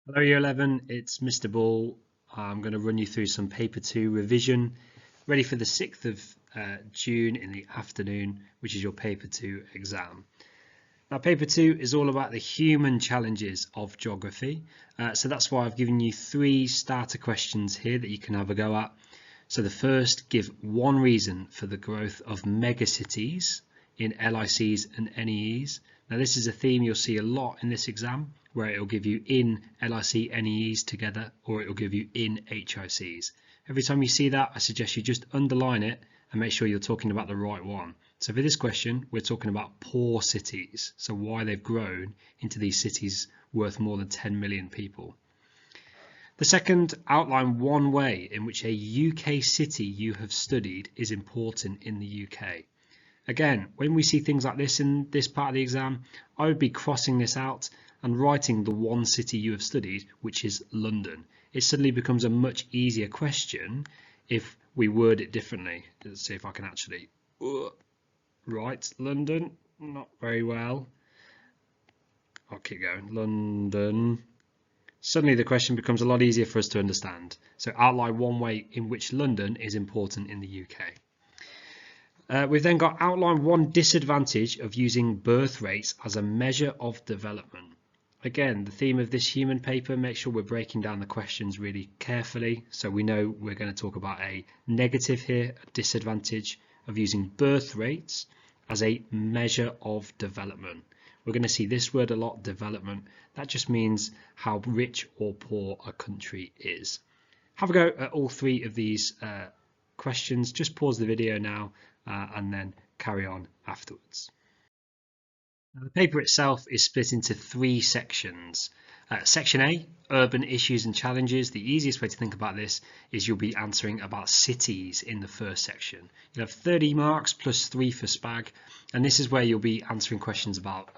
Hello Year 11, it's Mr. Ball. I'm going to run you through some paper 2 revision ready for the 6th of June in the afternoon, which is your paper 2 exam. Now paper 2 is all about the human challenges of geography, so that's why I've given you 3 starter questions here that you can have a go at. So the first, give one reason for the growth of megacities in LICs and NEEs. Now this is a theme you'll see a lot in this exam, where it will give you in LIC NEEs together, or it will give you in HICs. Every time you see that, I suggest you just underline it and make sure you're talking about the right one. So for this question, we're talking about poor cities, so why they've grown into these cities worth more than 10 million people. The second, outline one way in which a UK city you have studied is important in the UK. Again, when we see things like this in this part of the exam, I would be crossing this out and writing the one city you have studied, which is London. It suddenly becomes a much easier question if we word it differently. Let's see if I can actually write London. Not very well. I'll keep going. London. Suddenly the question becomes a lot easier for us to understand. So outline one way in which London is important in the UK. We've then got outline one disadvantage of using birth rates as a measure of development. Again, the theme of this human paper, make sure we're breaking down the questions really carefully, so we know we're going to talk about a negative here, a disadvantage of using birth rates as a measure of development. We're going to see this word a lot, development. That just means how rich or poor a country is. Have a go at all 3 of these questions. Just pause the video now and then carry on afterwards. Now, the paper itself is split into 3 sections. Section A, urban issues and challenges. The easiest way to think about this is you'll be answering about cities in the first section. You'll have 30 marks plus 3 for SPAG, and this is where you'll be answering questions about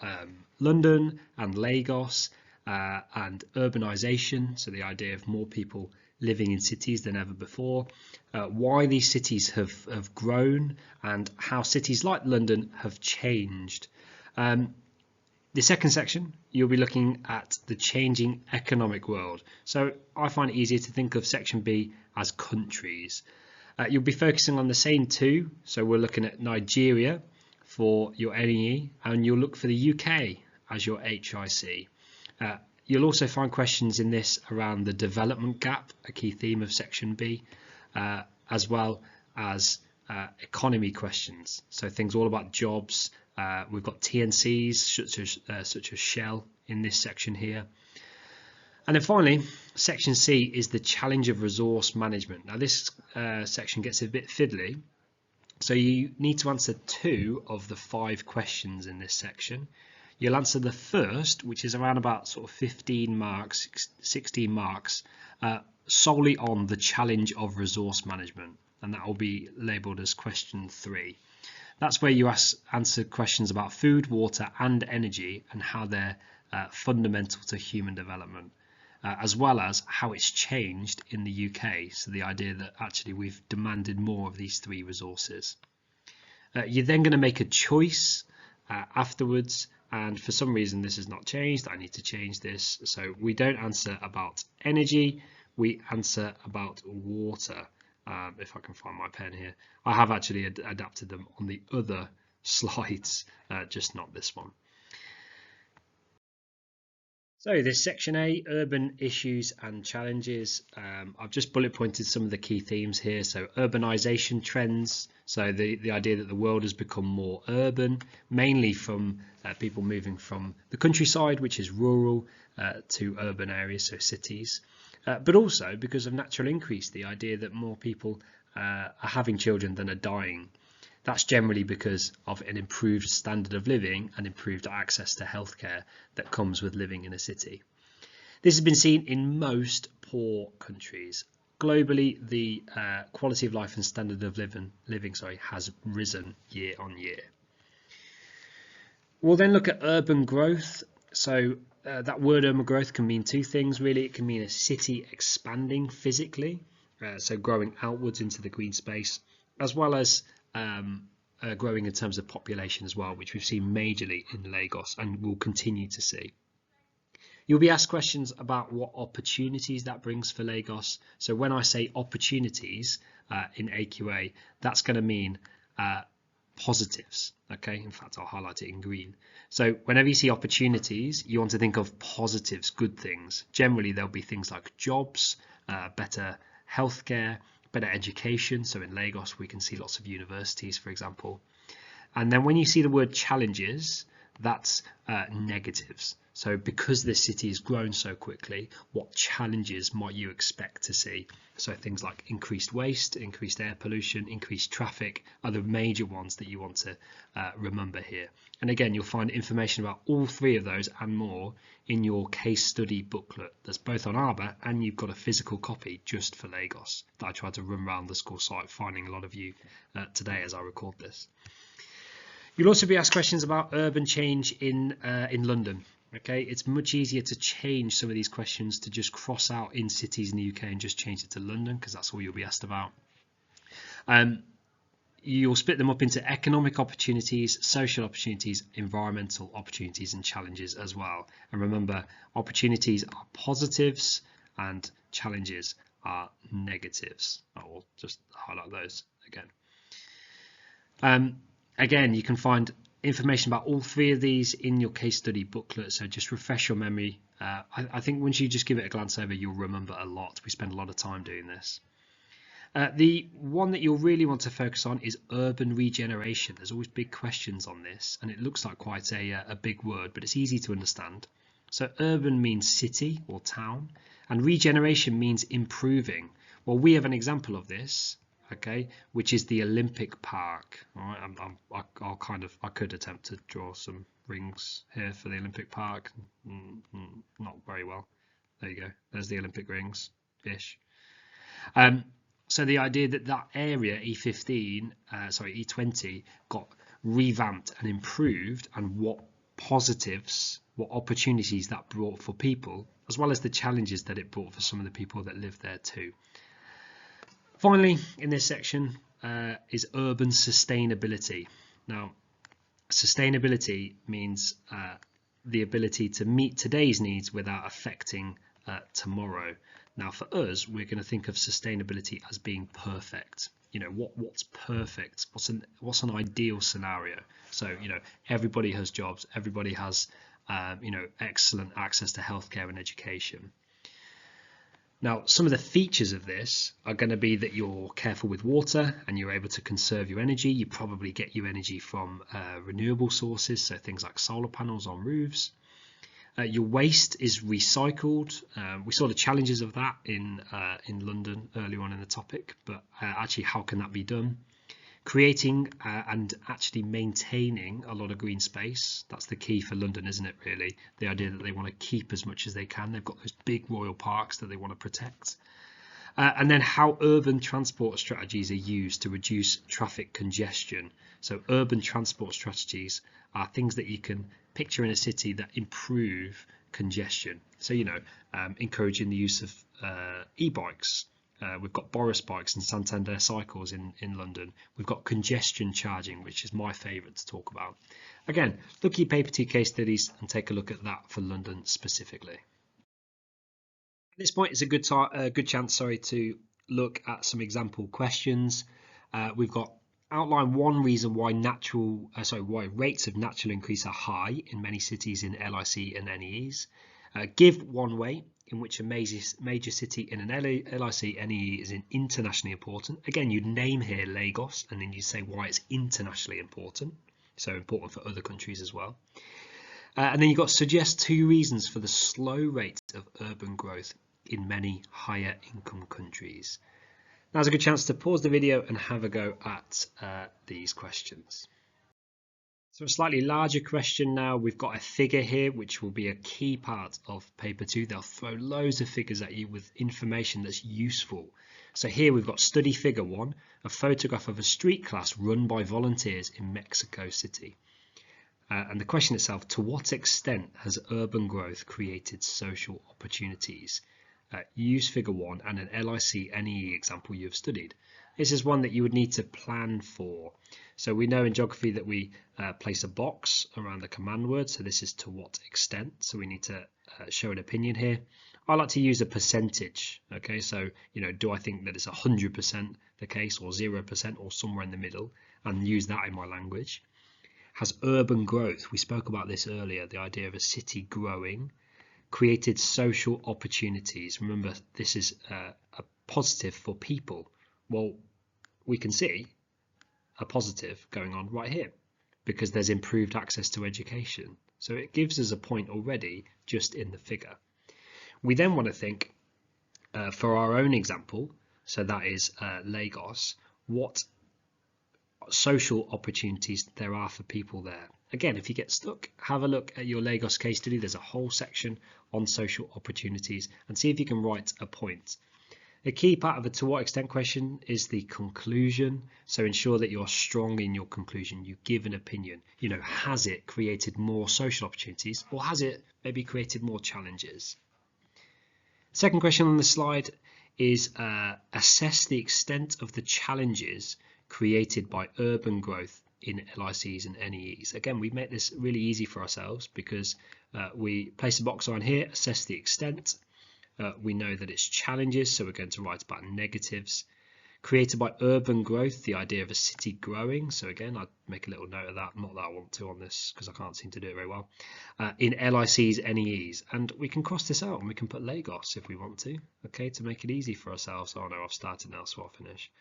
London and Lagos and urbanisation, so the idea of more people living in cities than ever before, why these cities have grown and how cities like London have changed. The second section, you'll be looking at the changing economic world. So I find it easier to think of section B as countries. You'll be focusing on the same 2. So we're looking at Nigeria for your NEE, and you'll look for the UK as your HIC. You'll also find questions in this around the development gap, a key theme of section B, as well as economy questions. So things all about jobs. We've got TNCs such as Shell in this section here. And then finally, section C is the challenge of resource management. Now this section gets a bit fiddly. So you need to answer 2 of the 5 questions in this section. You'll answer the first, which is around about sort of 15 marks, 16 marks, solely on the challenge of resource management, and that will be labelled as question 3. That's where you answer questions about food, water and energy and how they're fundamental to human development, as well as how it's changed in the UK, so the idea that actually we've demanded more of these 3 resources. You're then going to make a choice afterwards, and for some reason this is not changed. I need to change this, so we don't answer about energy, we answer about water. If I can find my pen here, I have actually adapted them on the other slides, just not this one. So this section A, urban issues and challenges. I've just bullet pointed some of the key themes here. So urbanisation trends, so the idea that the world has become more urban, mainly from people moving from the countryside, which is rural, to urban areas, so cities. But also because of natural increase, the idea that more people are having children than are dying. That's generally because of an improved standard of living and improved access to healthcare that comes with living in a city. This has been seen in most poor countries. Globally, the quality of life and standard of living has risen year on year. We'll then look at urban growth. So that word urban growth can mean 2 things really. It can mean a city expanding physically, so growing outwards into the green space, as well as growing in terms of population as well, which we've seen majorly in Lagos and will continue to see. You'll be asked questions about what opportunities that brings for Lagos. So when I say opportunities in AQA, that's going to mean positives. Okay, in fact, I'll highlight it in green. So whenever you see opportunities, you want to think of positives, good things. Generally, there'll be things like jobs, better healthcare, better education. So in Lagos, we can see lots of universities, for example. And then when you see the word challenges, that's negatives. So because this city has grown so quickly, what challenges might you expect to see? So things like increased waste, increased air pollution, increased traffic are the major ones that you want to remember here. And again, you'll find information about all three of those and more in your case study booklet that's both on Arbor, and you've got a physical copy just for Lagos that I tried to run around the school site, finding a lot of you today as I record this. You'll also be asked questions about urban change in London. Okay, it's much easier to change some of these questions to just cross out in cities in the UK and just change it to London, because that's all you'll be asked about. You'll split them up into economic opportunities, social opportunities, environmental opportunities, and challenges as well. And remember, opportunities are positives and challenges are negatives. I will just highlight those again. Again, you can find information about all three of these in your case study booklet, so just refresh your memory. I think once you just give it a glance over, you'll remember a lot. We spend a lot of time doing this. The one that you'll really want to focus on is urban regeneration. There's always big questions on this, and it looks like quite a big word, but it's easy to understand. So urban means city or town, and regeneration means improving. Well, we have an example of this, okay, which is the Olympic Park. All right, I could attempt to draw some rings here for the Olympic Park. Not very well. There you go. There's the Olympic rings ish. So the idea that that area E20 got revamped and improved, and what positives, what opportunities that brought for people, as well as the challenges that it brought for some of the people that live there too. Finally, in this section is urban sustainability. Now, sustainability means the ability to meet today's needs without affecting tomorrow. Now, for us, we're going to think of sustainability as being perfect. You know, what's perfect? What's an ideal scenario? So, you know, everybody has jobs, everybody has, you know, excellent access to healthcare and education. Now, some of the features of this are going to be that you're careful with water and you're able to conserve your energy. You probably get your energy from renewable sources, so things like solar panels on roofs. Your waste is recycled. We saw the challenges of that in London earlier on in the topic, but actually how can that be done? Creating and actually maintaining a lot of green space. That's the key for London, isn't it, really? The idea that they want to keep as much as they can. They've got those big royal parks that they want to protect. And then how urban transport strategies are used to reduce traffic congestion. So urban transport strategies are things that you can picture in a city that improve congestion. So, you know, encouraging the use of e-bikes. We've got Boris bikes and Santander cycles in London. We've got congestion charging, which is my favourite to talk about. Again, look at your paper 2 case studies and take a look at that for London specifically. At this point, it's a good chance, to look at some example questions. We've got outline one reason why why rates of natural increase are high in many cities in LIC and NEEs. Give one way in which a major city in an LIC NEE is internationally important. Again, you'd name here Lagos, and then you say why it's internationally important, so important for other countries as well. And then you've got suggest 2 reasons for the slow rate of urban growth in many higher income countries. Now's a good chance to pause the video and have a go at these questions. So a slightly larger question now. We've got a figure here which will be a key part of paper 2. They'll throw loads of figures at you with information that's useful. So here we've got study figure 1, a photograph of a street class run by volunteers in Mexico City. And the question itself, to what extent has urban growth created social opportunities? Use figure 1 and an LIC NEE example you've studied. This is one that you would need to plan for. So we know in geography that we place a box around the command word. So this is to what extent. So we need to show an opinion here. I like to use a percentage. Okay, so do I think that it's 100% the case, or 0%, or somewhere in the middle, and use that in my language. Has urban growth, we spoke about this earlier, the idea of a city growing, created social opportunities. Remember, this is a positive for people. Well, we can see a positive going on right here because there's improved access to education. So it gives us a point already just in the figure. We then want to think for our own example, so that is Lagos, what social opportunities there are for people there. Again, if you get stuck, have a look at your Lagos case study. There's a whole section on social opportunities and see if you can write a point. A key part of a to what extent question is the conclusion. So ensure that you're strong in your conclusion. You give an opinion. Has it created more social opportunities, or has it maybe created more challenges? Second question on the slide is assess the extent of the challenges created by urban growth in LICs and NEEs. Again, we make this really easy for ourselves because we place a box on here, assess the extent. We know that it's challenges, so we're going to write about negatives. Created by urban growth, the idea of a city growing. So again, I'd make a little note of that. Not that I want to on this because I can't seem to do it very well. In LICs, NEEs. And we can cross this out and we can put Lagos if we want to, okay, to make it easy for ourselves. Oh no, I've started now, so I'll finish.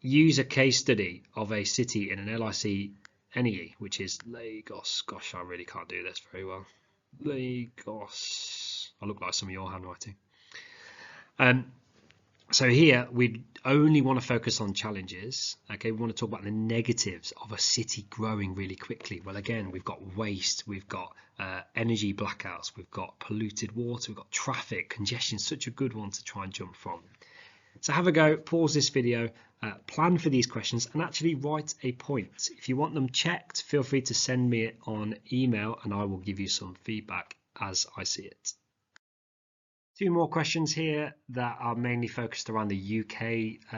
Use a case study of a city in an LIC NEE, which is Lagos. Gosh, I really can't do this very well. Lagos. I look like some of your handwriting. So here we only want to focus on challenges. Okay, we want to talk about the negatives of a city growing really quickly. Well, again, we've got waste, we've got energy blackouts, we've got polluted water, we've got traffic congestion. Such a good one to try and jump from. So have a go, pause this video, plan for these questions and actually write a point. If you want them checked, feel free to send me it on email and I will give you some feedback as I see it. Two more questions here that are mainly focused around the UK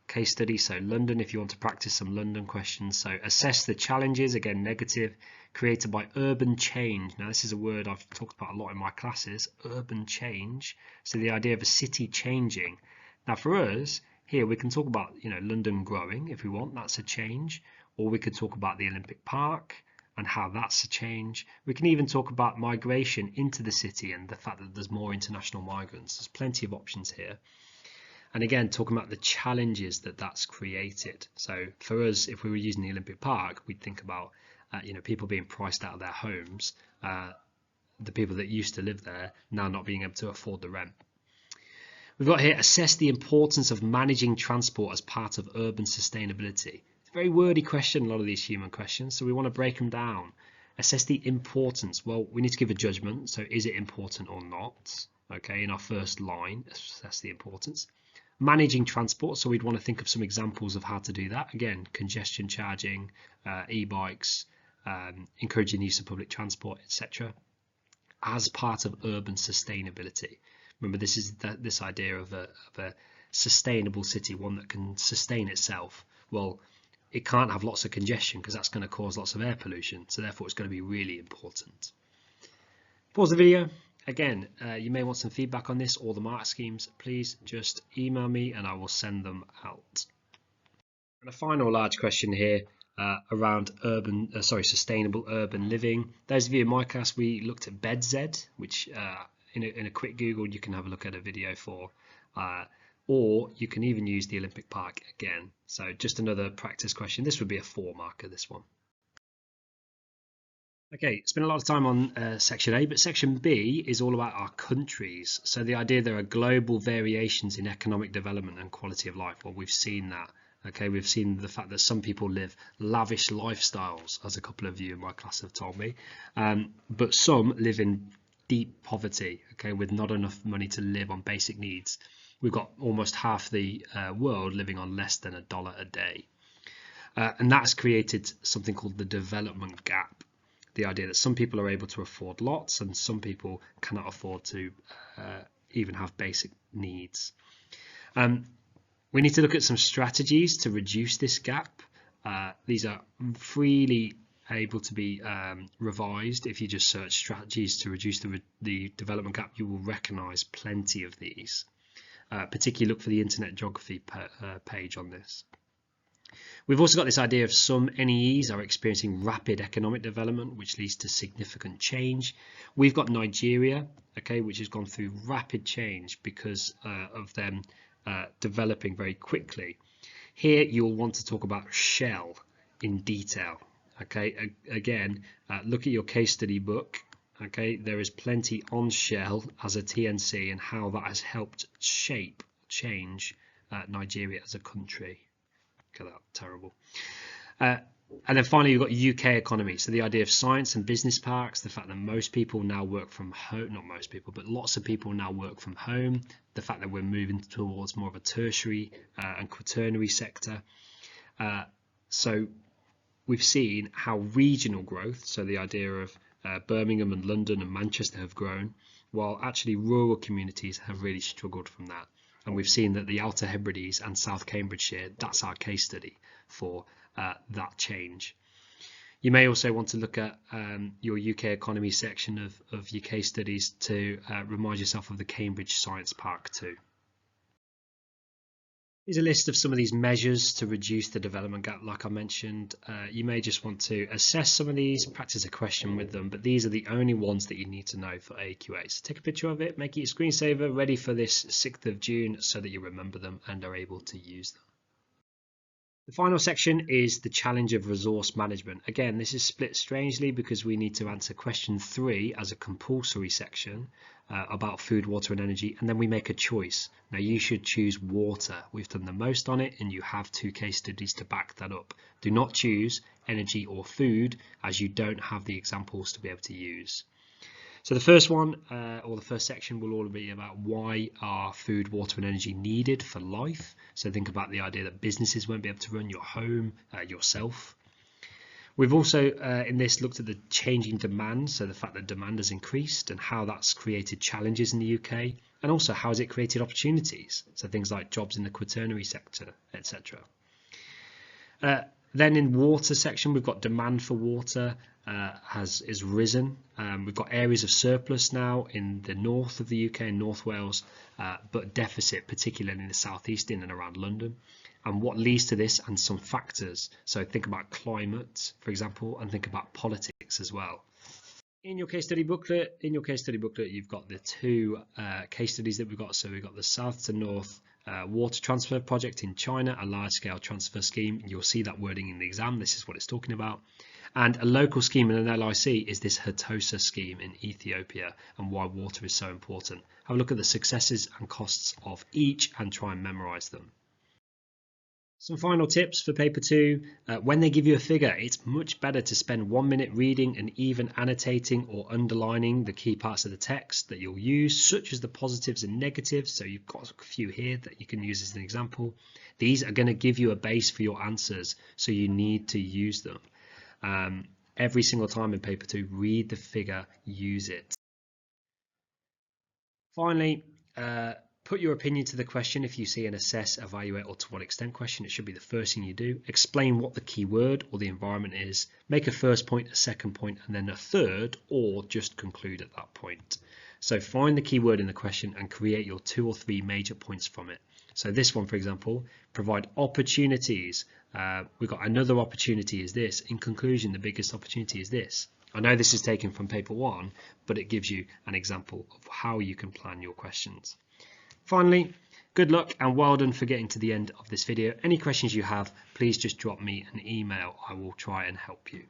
case study. So London, if you want to practice some London questions. So assess the challenges, again, negative, created by urban change. Now this is a word I've talked about a lot in my classes, urban change. So the idea of a city changing. Now for us here, we can talk about, London growing if we want, that's a change. Or we could talk about the Olympic Park and how that's a change. We can even talk about migration into the city and the fact that there's more international migrants. There's plenty of options here. And again, talking about the challenges that that's created. So for us, if we were using the Olympic Park, we'd think about, people being priced out of their homes, the people that used to live there now not being able to afford the rent. We've got here, assess the importance of managing transport as part of urban sustainability. Very wordy question, a lot of these human questions, so we want to break them down. Assess the importance. Well, we need to give a judgment, so is it important or not? Okay, in our first line, assess the importance. Managing transport, so we'd want to think of some examples of how to do that. Again, congestion charging, e-bikes, encouraging the use of public transport, etc. as part of urban sustainability. Remember, this is this idea of a sustainable city, one that can sustain itself. Well, it can't have lots of congestion because that's going to cause lots of air pollution. So therefore, it's going to be really important. Pause the video. Again, you may want some feedback on this or the mark schemes. Please just email me and I will send them out. And a final large question here around sustainable urban living. Those of you in my class, we looked at BedZ, which in a quick Google, you can have a look at a video for. Or you can even use the Olympic Park again. So just another practice question. This would be a 4 marker, this one. Okay, spent a lot of time on section A, but section B is all about our countries. So the idea there are global variations in economic development and quality of life. Well, we've seen that. Okay, we've seen the fact that some people live lavish lifestyles, as a couple of you in my class have told me, but some live in deep poverty, okay, with not enough money to live on basic needs. We've got almost half the world living on less than $1 a day. And that's created something called the development gap. The idea that some people are able to afford lots and some people cannot afford to even have basic needs. We need to look at some strategies to reduce this gap. These are freely able to be revised. If you just search strategies to reduce the development gap, you will recognize plenty of these. Particularly look for the Internet Geography page on this. We've also got this idea of some NEEs are experiencing rapid economic development, which leads to significant change. We've got Nigeria, okay, which has gone through rapid change because of them developing very quickly. Here you'll want to talk about Shell in detail. Okay, again, look at your case study book. Okay, there is plenty on Shell as a TNC and how that has helped change Nigeria as a country. Look at that, terrible. And then finally, you've got UK economy. So the idea of science and business parks, the fact that most people now work from home, not most people, but lots of people now work from home, the fact that we're moving towards more of a tertiary and quaternary sector. So we've seen how regional growth, so the idea of Birmingham and London and Manchester have grown, while actually rural communities have really struggled from that. And we've seen that the Outer Hebrides and South Cambridgeshire, that's our case study for that change. You may also want to look at your UK economy section of your case studies to remind yourself of the Cambridge Science Park too. Here's a list of some of these measures to reduce the development gap. Like I mentioned, you may just want to assess some of these, practice a question with them, but these are the only ones that you need to know for AQA. So take a picture of it, make it your screensaver, ready for this 6th of June so that you remember them and are able to use them. The final section is the challenge of resource management. Again, this is split strangely because we need to answer question 3 as a compulsory section about food, water and energy, and then we make a choice. Now you should choose water. We've done the most on it and you have 2 case studies to back that up. Do not choose energy or food as you don't have the examples to be able to use. So the first one, or the first section, will all be about why are food, water and energy needed for life. So think about the idea that businesses won't be able to run your home yourself. We've also in this looked at the changing demand, so the fact that demand has increased and how that's created challenges in the UK, and also how has it created opportunities, so things like jobs in the quaternary sector, etc. Then in water section, we've got demand for water has risen. We've got areas of surplus now in the north of the UK and North Wales, but deficit particularly in the southeast in and around London. And what leads to this and some factors. So think about climate, for example, and think about politics as well. In your case study booklet, you've got the 2 case studies that we've got. So we've got the south to north water transfer project in China, a large-scale transfer scheme. You'll see that wording in the exam. This is what it's talking about. And a local scheme in an LIC is this HETOSA scheme in Ethiopia and why water is so important. Have a look at the successes and costs of each and try and memorize them. Some final tips for paper 2. When they give you a figure, it's much better to spend 1 minute reading and even annotating or underlining the key parts of the text that you'll use, such as the positives and negatives. So you've got a few here that you can use as an example. These are going to give you a base for your answers, so you need to use them. Every single time in paper 2, read the figure, use it. Finally, put your opinion to the question. If you see an assess, evaluate or to what extent question, it should be the first thing you do. Explain what the key word or the environment is. Make a first point, a second point, and then a third, or just conclude at that point. So find the key word in the question and create your 2 or 3 major points from it. So this one, for example, provide opportunities. We've got another opportunity is this. In conclusion, the biggest opportunity is this. I know this is taken from paper 1, but it gives you an example of how you can plan your questions. Finally, good luck and well done for getting to the end of this video. Any questions you have, please just drop me an email. I will try and help you.